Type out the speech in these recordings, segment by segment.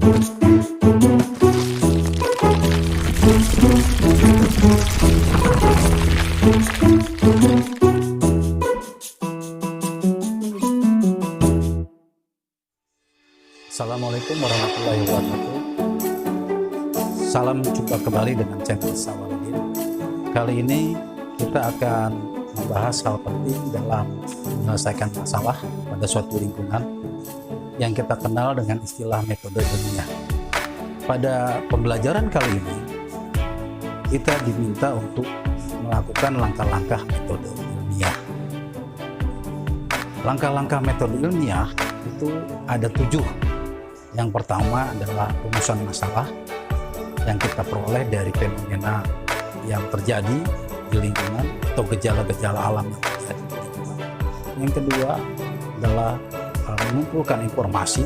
Assalamualaikum warahmatullahi wabarakatuh. Salam jumpa kembali dengan channel Sawaludin. Kali ini kita akan membahas hal penting dalam menyelesaikan masalah pada suatu lingkungan yang kita kenal dengan istilah metode ilmiah. Pada pembelajaran kali ini, kita diminta untuk melakukan langkah-langkah metode ilmiah. Langkah-langkah metode ilmiah itu ada 7. Yang pertama adalah rumusan masalah yang kita peroleh dari fenomena yang terjadi di lingkungan atau gejala-gejala alam yang terjadi di lingkungan. Yang kedua adalah mengumpulkan informasi.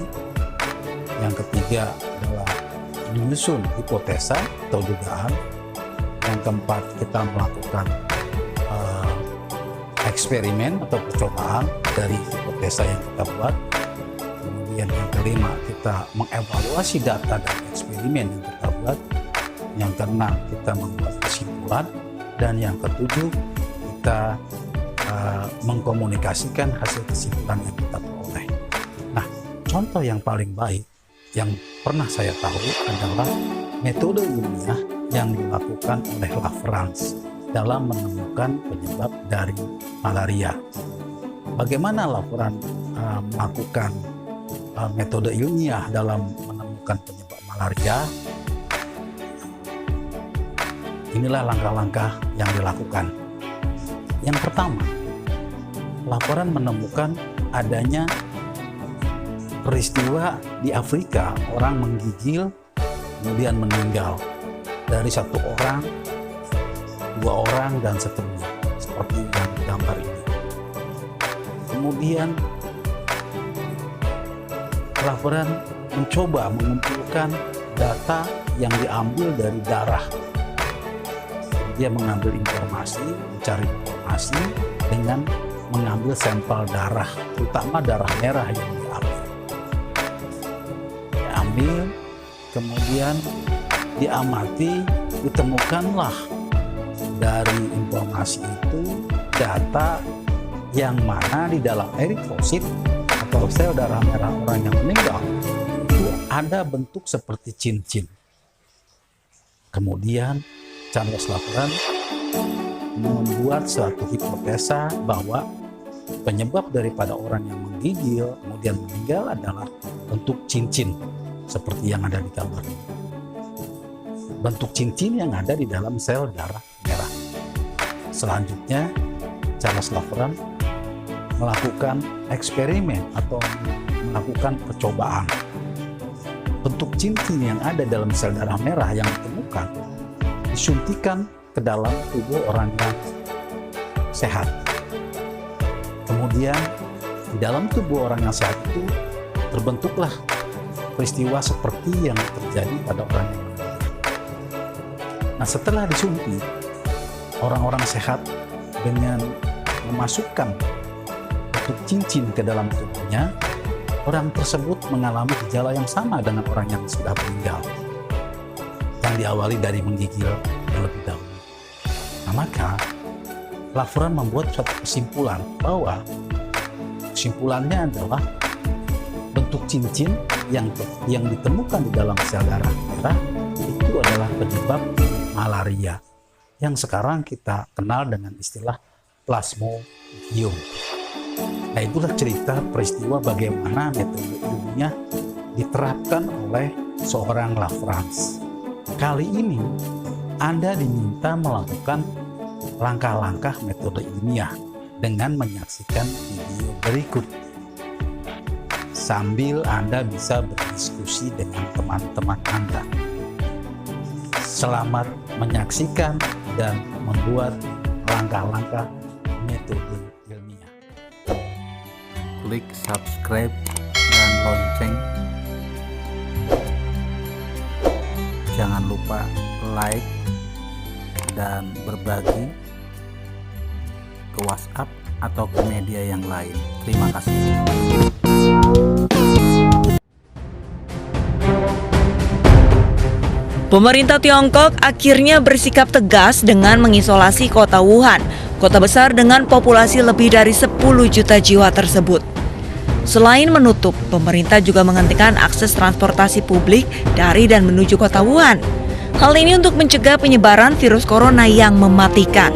Yang ketiga adalah menyusun hipotesa atau dugaan. Yang keempat, kita melakukan eksperimen atau percobaan dari hipotesa yang kita buat. Kemudian yang kelima, kita mengevaluasi data dan eksperimen yang kita buat. Yang keenam, kita membuat kesimpulan. Dan yang ketujuh, kita mengkomunikasikan hasil kesimpulan yang kita peroleh. Nah, contoh yang paling baik yang pernah saya tahu adalah metode ilmiah yang dilakukan oleh Lafrance dalam menemukan penyebab dari malaria. Bagaimana Lafrance melakukan metode ilmiah dalam menemukan penyebab malaria? Inilah langkah-langkah yang dilakukan. Yang pertama, Lafrance menemukan adanya peristiwa di Afrika, orang menggigil kemudian meninggal, dari 1 orang, 2 orang, dan seterusnya, seperti yang gambar ini. Kemudian Lafrance mencoba mengumpulkan data yang diambil dari darah. Dia mengambil informasi, mencari informasi dengan mengambil sampel darah, terutama darah merah yang diambil. Kemudian diamati, ditemukanlah dari informasi itu data yang mana di dalam eritrosit atau sel darah merah orang yang meninggal itu ada bentuk seperti cincin. Kemudian Charles Lafrance membuat suatu hipotesa bahwa penyebab daripada orang yang menggigil kemudian meninggal adalah bentuk cincin seperti yang ada di gambar ini. Bentuk cincin yang ada di dalam sel darah merah. Selanjutnya Charles Lafrance melakukan eksperimen atau melakukan percobaan. Bentuk cincin yang ada dalam sel darah merah yang ditemukan disuntikan ke dalam tubuh orang yang sehat. Kemudian di dalam tubuh orang yang sehat itu terbentuklah peristiwa seperti yang terjadi pada orang yang meninggal. Nah, setelah disuntik, orang-orang sehat dengan memasukkan bentuk cincin ke dalam tubuhnya, orang tersebut mengalami gejala yang sama dengan orang yang sudah meninggal, yang diawali dari menggigil terlebih dahulu. Nah, maka Lafrance membuat suatu kesimpulan bahwa kesimpulannya adalah bentuk cincin yang ditemukan di dalam sel darah merah itu adalah penyebab malaria yang sekarang kita kenal dengan istilah plasmodium. Nah, itulah cerita peristiwa bagaimana metode ilmiah diterapkan oleh seorang Lafrance. Kali ini Anda diminta melakukan langkah-langkah metode ilmiah dengan menyaksikan video berikut. Sambil Anda bisa berdiskusi dengan teman-teman Anda. Selamat menyaksikan dan membuat langkah-langkah metode ilmiah. Klik subscribe dan lonceng. Jangan lupa like dan berbagi ke WhatsApp atau ke media yang lain. Terima kasih. Pemerintah Tiongkok akhirnya bersikap tegas dengan mengisolasi kota Wuhan, kota besar dengan populasi lebih dari 10 juta jiwa tersebut. Selain menutup, pemerintah juga menghentikan akses transportasi publik dari dan menuju kota Wuhan. Hal ini untuk mencegah penyebaran virus corona yang mematikan.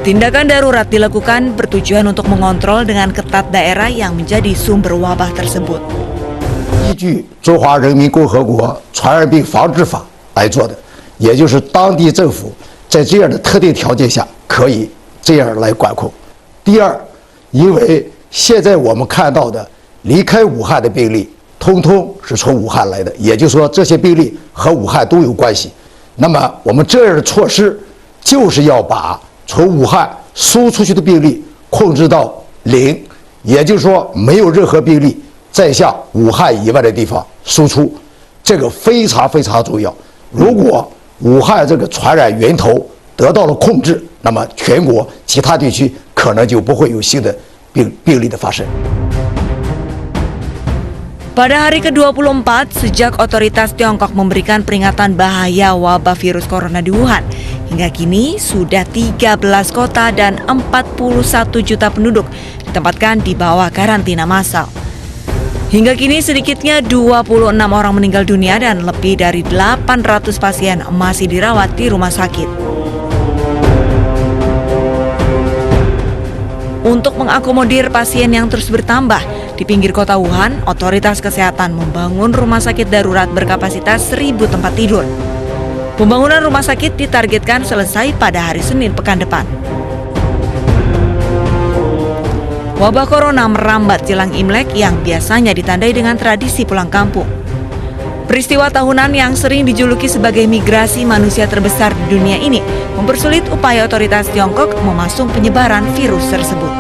Tindakan darurat dilakukan bertujuan untuk mengontrol dengan ketat daerah yang menjadi sumber wabah tersebut. 依据《中华人民共和国传染病防治法》来做的，也就是当地政府在这样的特定条件下可以这样来管控。第二，因为现在我们看到的离开武汉的病例，通通是从武汉来的，也就是说这些病例和武汉都有关系。那么我们这样的措施就是要把从武汉输出去的病例控制到0，也就是说没有任何病例再向武汉以外的地方输出，这个非常非常重要。如果武汉这个传染源头得到了控制，那么全国其他地区可能就不会有新的病例的发生。 Pada hari ke-24, sejak otoritas Tiongkok memberikan peringatan bahaya wabah virus corona di Wuhan, hingga kini sudah 13 kota dan 41 juta penduduk ditempatkan di bawah karantina massal. Hingga kini sedikitnya 26 orang meninggal dunia dan lebih dari 800 pasien masih dirawat di rumah sakit. Untuk mengakomodir pasien yang terus bertambah, di pinggir kota Wuhan, otoritas kesehatan membangun rumah sakit darurat berkapasitas 1.000 tempat tidur. Pembangunan rumah sakit ditargetkan selesai pada hari Senin pekan depan. Wabah corona merambat jelang Imlek yang biasanya ditandai dengan tradisi pulang kampung. Peristiwa tahunan yang sering dijuluki sebagai migrasi manusia terbesar di dunia ini mempersulit upaya otoritas Tiongkok memasung penyebaran virus tersebut.